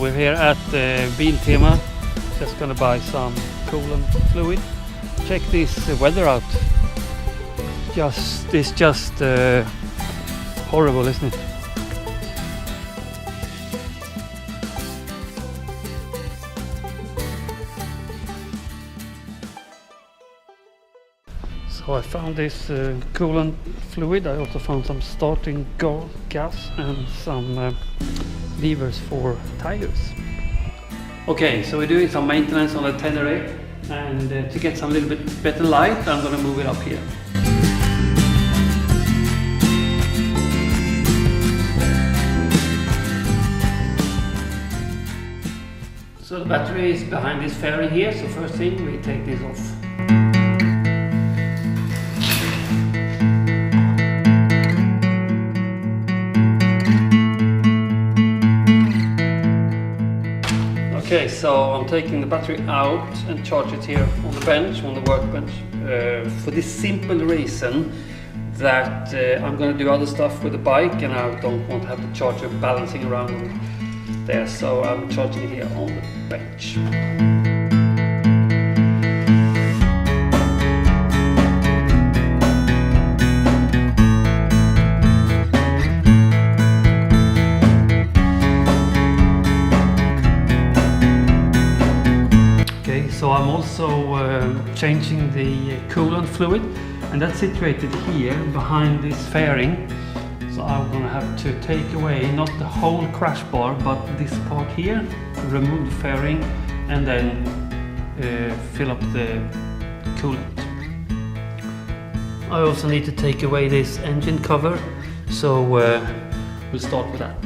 we're here at Biltema, just gonna buy some coolant fluid. Check this weather out. It's just horrible, isn't it? So I found this coolant fluid. I also found some starting gas and some levers for tires. Okay, so we're doing some maintenance on the Tenere, and to get some little bit better light, I'm going to move it up here. So the battery is behind this fairing here, so first thing we take this off. Okay, so I'm taking the battery out and charge it here on the bench, on the workbench, for this simple reason that I'm going to do other stuff with the bike and I don't want to have the charger balancing around there, so I'm charging it here on the bench. So I'm also changing the coolant fluid, and that's situated here behind this fairing. So I'm going to have to take away not the whole crash bar but this part here, remove the fairing and then fill up the coolant. I also need to take away this engine cover, so we'll start with that.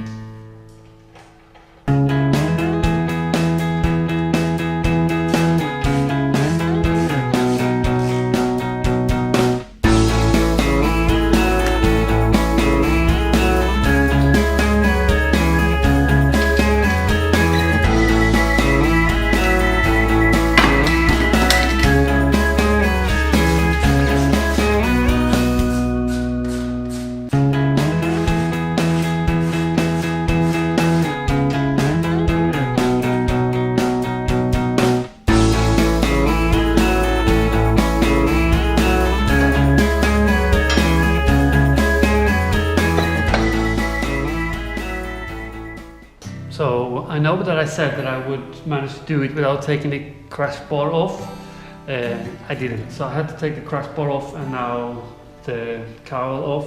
So I know that I said that I would manage to do it without taking the crash bar off. I didn't, so I had to take the crash bar off and now the cowl off,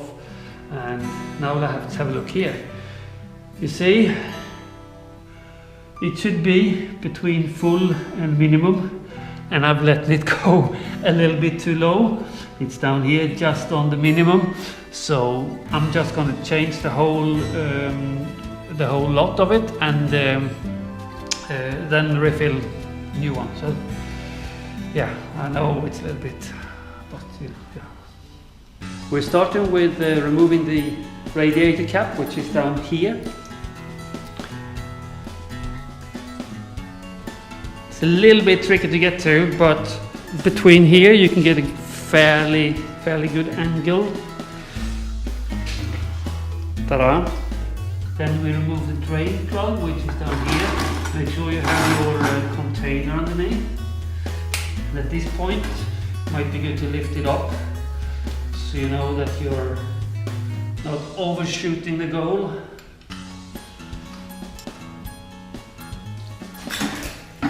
and now let's have a look here. You see, it should be between full and minimum, and I've let it go a little bit too low. It's down here just on the minimum, so I'm just going to change the whole lot of it and then refill new one. So yeah, I know it's a little bit, but yeah. We're starting with removing the radiator cap, which is down here. It's a little bit tricky to get to, but between here you can get a fairly good angle. Ta-da! Then we remove the drain plug, which is down here. Make sure you have your container underneath. And at this point, it might be good to lift it up, so you know that you're not overshooting the goal.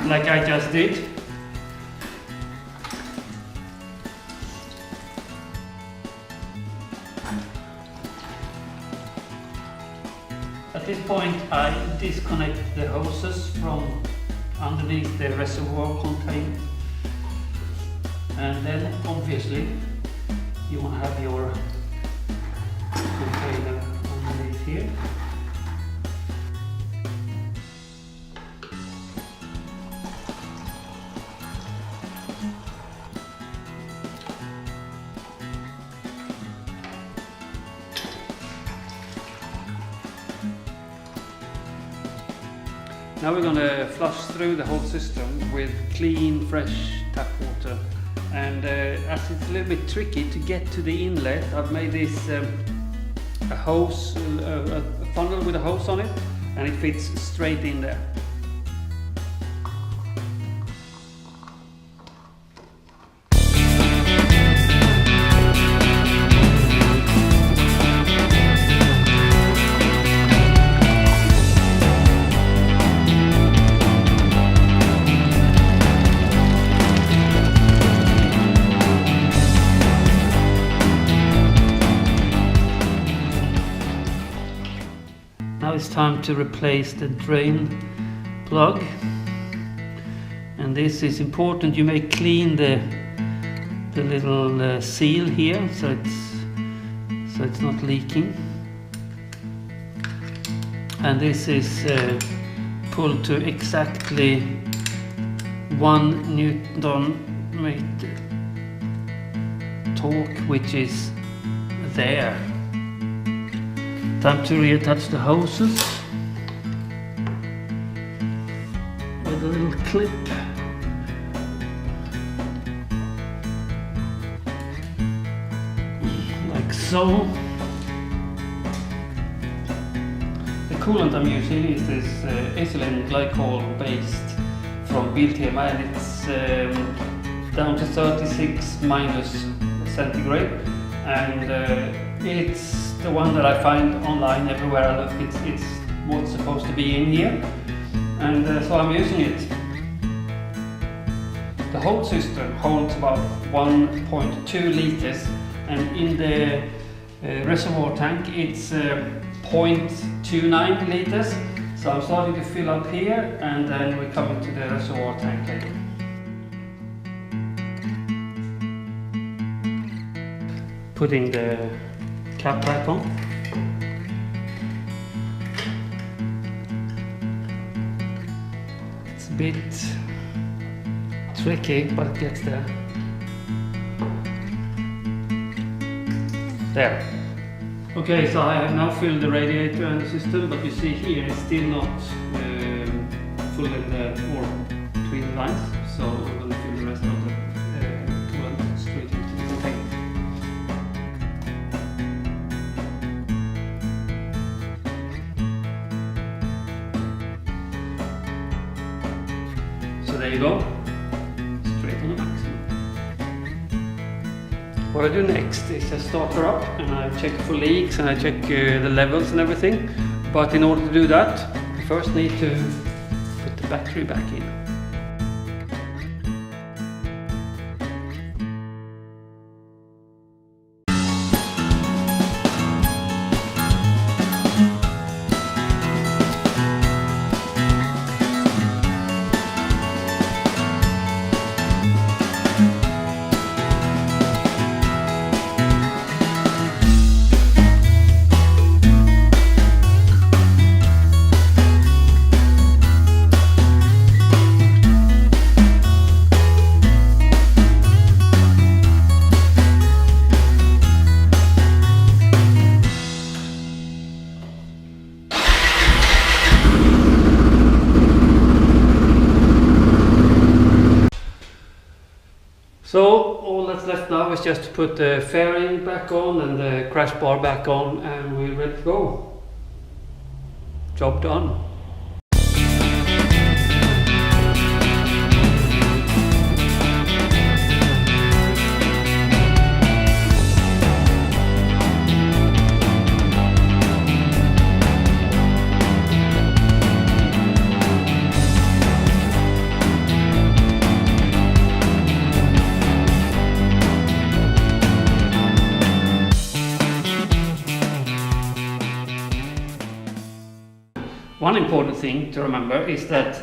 Like I just did. At this point I disconnect the hoses from underneath the reservoir container, and then obviously you want to have your container underneath here. Now we're going to flush through the whole system with clean, fresh tap water. And as it's a little bit tricky to get to the inlet, I've made this a hose, a funnel with a hose on it, and it fits straight in there. Now it's time to replace the drain plug, and this is important. You may clean the little seal here so it's not leaking, and this is pulled to exactly 1 Newton-meter torque, which is there. Time to reattach the hoses with a little clip. Like so. The coolant I'm using is this ethylene glycol based from Biltema, and it's down to 36 minus centigrade, and it's the one that I find online everywhere I look. It's what's supposed to be in here, and so I'm using it. The whole system holds about 1.2 liters, and in the reservoir tank it's 0.29 liters. So I'm starting to fill up here, and then we're coming to the reservoir tank later. Putting the cap back on. It's a bit tricky, but it gets there. There. Okay, so I have now filled the radiator and the system, but you see here it's still not full in the, or between the lines, so I'm going to fill the rest of the coolant straight into the tank. So there you go, straight on the maximum. What I do next is I start her up and I check for leaks and I check the levels and everything. But in order to do that, I first need to put the battery back in. So all that's left now is just to put the fairing back on and the crash bar back on, and we're ready to go. Job done. One important thing to remember is that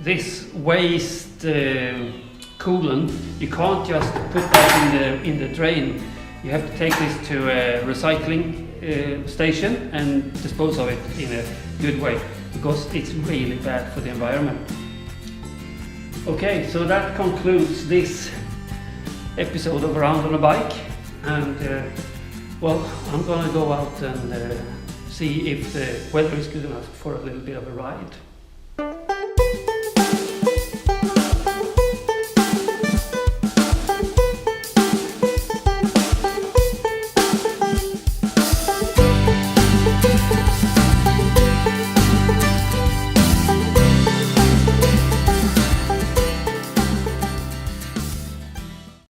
this waste coolant, you can't just put that in the drain. You have to take this to a recycling station and dispose of it in a good way, because it's really bad for the environment. Okay, so that concludes this episode of Around on a Bike, and well, I'm gonna go out and see if the weather is good enough for a little bit of a ride.